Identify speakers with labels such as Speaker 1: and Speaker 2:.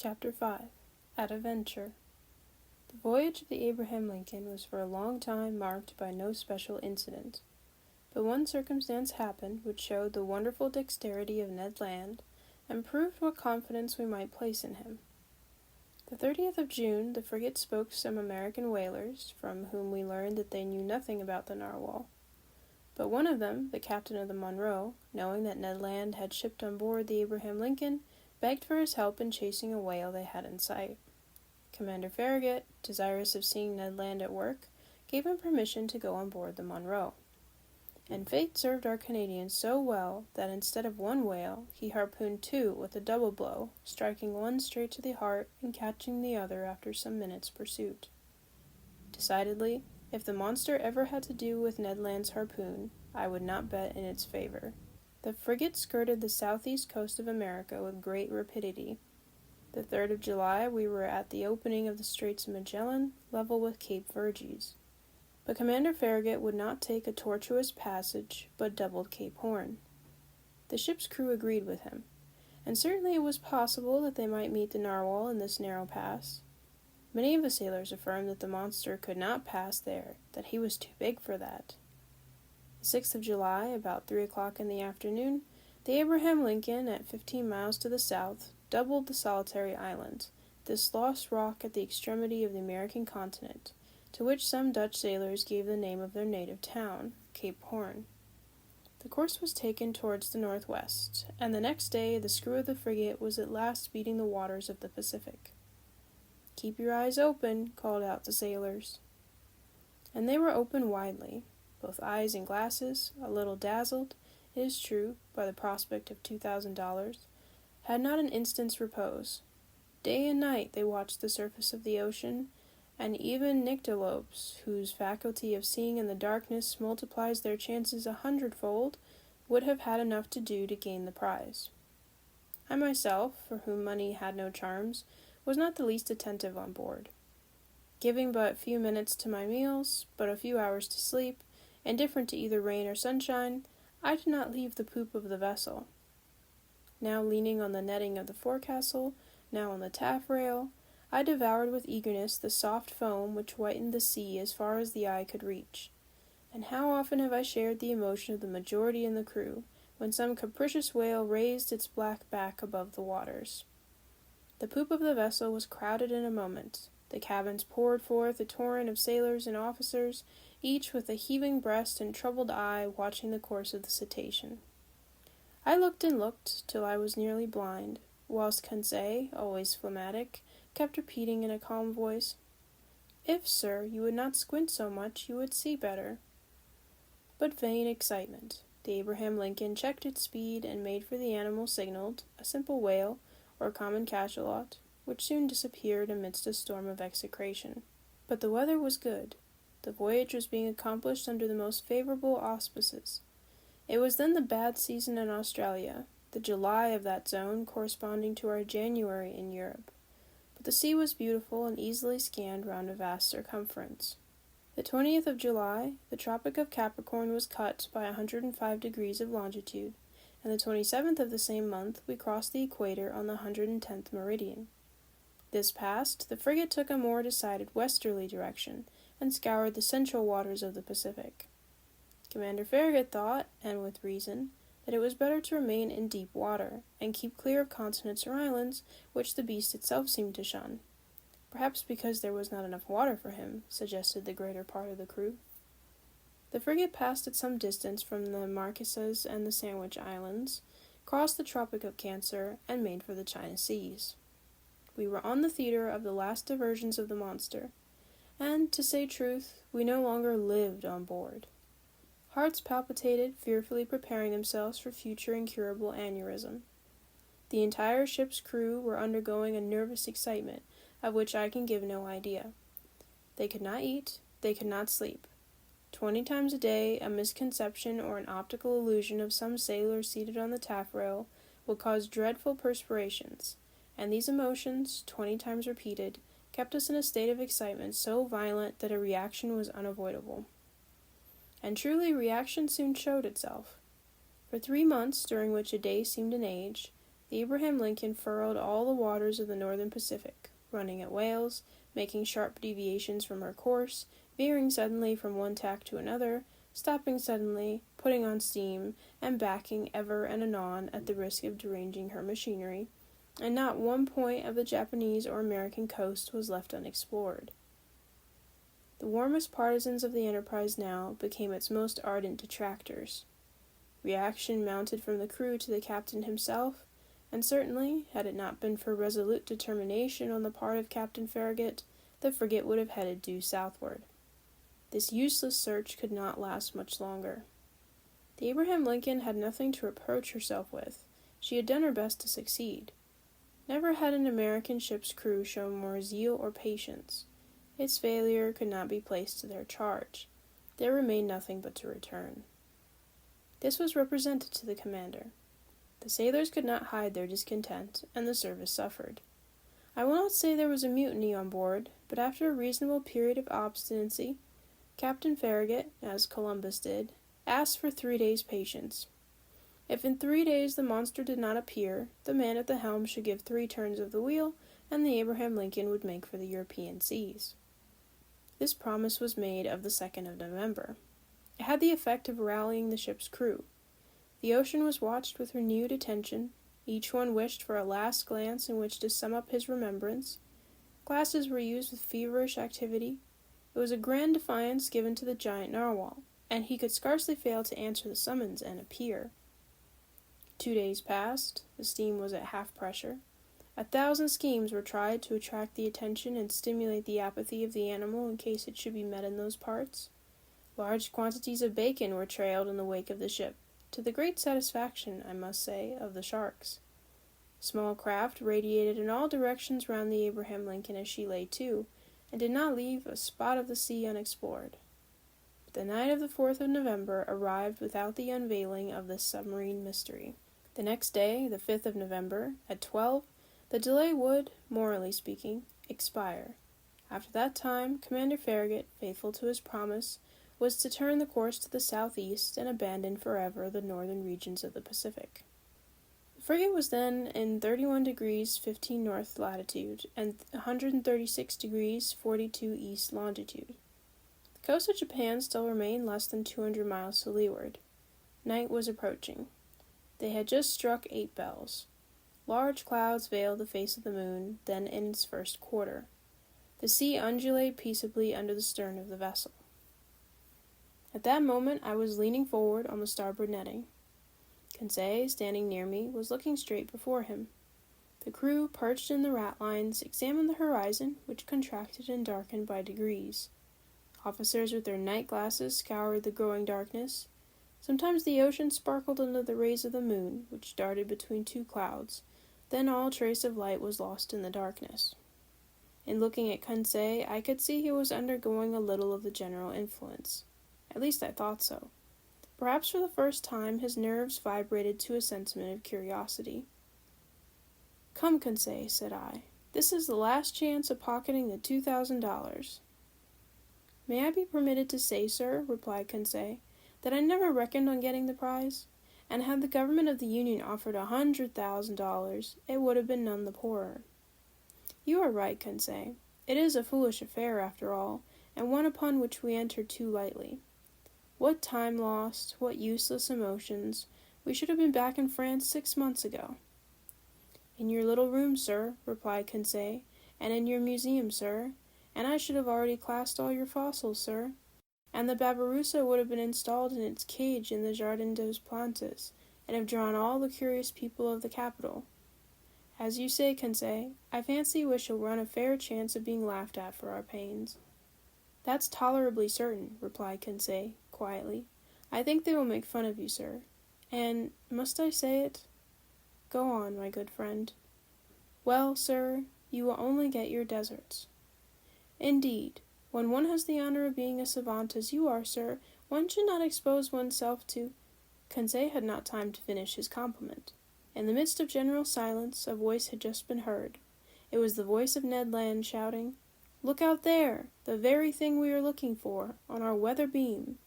Speaker 1: Chapter 5 At a Venture. The voyage of the Abraham Lincoln was for a long time marked by no special incident. But one circumstance happened which showed the wonderful dexterity of Ned Land, and proved what confidence we might place in him. The 30th of June, the frigate spoke to some American whalers, from whom we learned that they knew nothing about the narwhal. But one of them, the captain of the Monroe, knowing that Ned Land had shipped on board the Abraham Lincoln, begged for his help in chasing a whale they had in sight. Commander Farragut, desirous of seeing Ned Land at work, gave him permission to go on board the Monroe. And fate served our Canadian so well that instead of one whale, he harpooned two with a double blow, striking one straight to the heart and catching the other after some minutes' pursuit. Decidedly, if the monster ever had to do with Ned Land's harpoon, I would not bet in its favor. The frigate skirted the southeast coast of America with great rapidity. The 3rd of July we were at the opening of the Straits of Magellan, level with Cape Virgins. But Commander Farragut would not take a tortuous passage, but doubled Cape Horn. The ship's crew agreed with him, and certainly it was possible that they might meet the narwhal in this narrow pass. Many of the sailors affirmed that the monster could not pass there, that he was too big for that. The 6th of July, about 3 o'clock in the afternoon, the Abraham Lincoln, at 15 miles to the south, doubled the solitary island, this lost rock at the extremity of the American continent, to which some Dutch sailors gave the name of their native town, Cape Horn. The course was taken towards the northwest, and the next day the screw of the frigate was at last beating the waters of the Pacific. "Keep your eyes open," called out the sailors. And they were open widely, both eyes and glasses, a little dazzled, it is true, by the prospect of $2,000, had not an instant's repose. Day and night they watched the surface of the ocean, and even nyctalopes, whose faculty of seeing in the darkness multiplies their chances 100-fold, would have had enough to do to gain the prize. I myself, for whom money had no charms, was not the least attentive on board. Giving but few minutes to my meals, but a few hours to sleep, indifferent to either rain or sunshine, I did not leave the poop of the vessel. Now leaning on the netting of the forecastle, now on the taffrail, I devoured with eagerness the soft foam which whitened the sea as far as the eye could reach. And how often have I shared the emotion of the majority in the crew, when some capricious whale raised its black back above the waters. The poop of the vessel was crowded in a moment. The cabins poured forth a torrent of sailors and officers, each with a heaving breast and troubled eye watching the course of the cetacean. I looked and looked till I was nearly blind, whilst Conseil, always phlegmatic, kept repeating in a calm voice, "If, sir, you would not squint so much, you would see better." But vain excitement. The Abraham Lincoln checked its speed and made for the animal signaled, a simple whale, or common cachalot, which soon disappeared amidst a storm of execration. But the weather was good. The voyage was being accomplished under the most favorable auspices. It was then the bad season in Australia, the July of that zone corresponding to our January in Europe. But the sea was beautiful and easily scanned round a vast circumference. The 20th of July, the Tropic of Capricorn was cut by 105 degrees of longitude, and the 27th of the same month we crossed the equator on the 110th meridian. This passed, the frigate took a more decided westerly direction, and scoured the central waters of the Pacific. Commander Farragut thought, and with reason, that it was better to remain in deep water, and keep clear of continents or islands, which the beast itself seemed to shun. Perhaps because there was not enough water for him, suggested the greater part of the crew. The frigate passed at some distance from the Marquesas and the Sandwich Islands, crossed the Tropic of Cancer, and made for the China Seas. We were on the theater of the last diversions of the monster, and, to say truth, we no longer lived on board. Hearts palpitated, fearfully preparing themselves for future incurable aneurysm. The entire ship's crew were undergoing a nervous excitement, of which I can give no idea. They could not eat, they could not sleep. 20 times a day, a misconception or an optical illusion of some sailor seated on the taffrail would cause dreadful perspirations, and these emotions, 20 times repeated, kept us in a state of excitement so violent that a reaction was unavoidable. And truly, reaction soon showed itself. For 3 months, during which a day seemed an age, The Abraham Lincoln furrowed all the waters of the northern Pacific, running at whales, making sharp deviations from her course, veering suddenly from one tack to another, stopping suddenly, putting on steam, and backing ever and anon at the risk of deranging her machinery, and not one point of the Japanese or American coast was left unexplored. The warmest partisans of the enterprise now became its most ardent detractors. Reaction mounted from the crew to the captain himself, and certainly, had it not been for resolute determination on the part of Captain Farragut, the frigate would have headed due southward. This useless search could not last much longer. The Abraham Lincoln had nothing to reproach herself with. She had done her best to succeed. Never had an American ship's crew shown more zeal or patience. Its failure could not be placed to their charge. There remained nothing but to return. This was represented to the commander. The sailors could not hide their discontent, and the service suffered. I will not say there was a mutiny on board, but after a reasonable period of obstinacy, Captain Farragut, as Columbus did, asked for 3 days' patience. If in 3 days the monster did not appear, the man at the helm should give 3 turns of the wheel, and the Abraham Lincoln would make for the European seas. This promise was made of the 2nd of November. It had the effect of rallying the ship's crew. The ocean was watched with renewed attention. Each one wished for a last glance in which to sum up his remembrance. Glasses were used with feverish activity. It was a grand defiance given to the giant narwhal, and he could scarcely fail to answer the summons and appear. 2 days passed. The steam was at half pressure. 1,000 schemes were tried to attract the attention and stimulate the apathy of the animal in case it should be met in those parts. Large quantities of bacon were trailed in the wake of the ship, to the great satisfaction, I must say, of the sharks. Small craft radiated in all directions round the Abraham Lincoln as she lay to, and did not leave a spot of the sea unexplored. But the night of the 4th of November arrived without the unveiling of this submarine mystery. The next day, the 5th of November, at 12, the delay would, morally speaking, expire. After that time, Commander Farragut, faithful to his promise, was to turn the course to the southeast and abandon forever the northern regions of the Pacific. The frigate was then in 31 degrees 15 north latitude and 136 degrees 42 east longitude. The coast of Japan still remained less than 200 miles to leeward. Night was approaching. They had just struck 8 bells. Large clouds veiled the face of the moon, then in its first quarter. The sea undulated peaceably under the stern of the vessel. At that moment I was leaning forward on the starboard netting. Conseil, standing near me, was looking straight before him. The crew, perched in the ratlines, examined the horizon, which contracted and darkened by degrees. Officers with their night glasses scoured the growing darkness. Sometimes the ocean sparkled under the rays of the moon, which darted between 2 clouds. Then all trace of light was lost in the darkness. In looking at Conseil, I could see he was undergoing a little of the general influence. At least I thought so. Perhaps for the first time his nerves vibrated to a sentiment of curiosity. "Come, Conseil," said I. "This is the last chance of pocketing the $2,000. "May I be permitted to say, sir," replied Conseil, "that I never reckoned on getting the prize, and had the government of the Union offered $100,000, it would have been none the poorer." "You are right, Conseil. It is a foolish affair, after all, and one upon which we entered too lightly. What time lost, what useless emotions. We should have been back in France 6 months ago." "In your little room, sir," replied Conseil, "and in your museum, sir, and I should have already classed all your fossils, sir, and the Babirusa would have been installed in its cage in the Jardin des Plantes, and have drawn all the curious people of the capital. As you say, Conseil, I fancy we shall run a fair chance of being laughed at for our pains." "That's tolerably certain," replied Conseil, quietly. "I think they will make fun of you, sir. And, must I say it?" "Go on, my good friend." "Well, sir, you will only get your deserts." "Indeed, when one has the honor of being a savant as you are, sir, one should not expose oneself to—" Conseil had not time to finish his compliment. In the midst of general silence, a voice had just been heard. It was the voice of Ned Land shouting, "Look out there! The very thing we are looking for, on our weather beam!"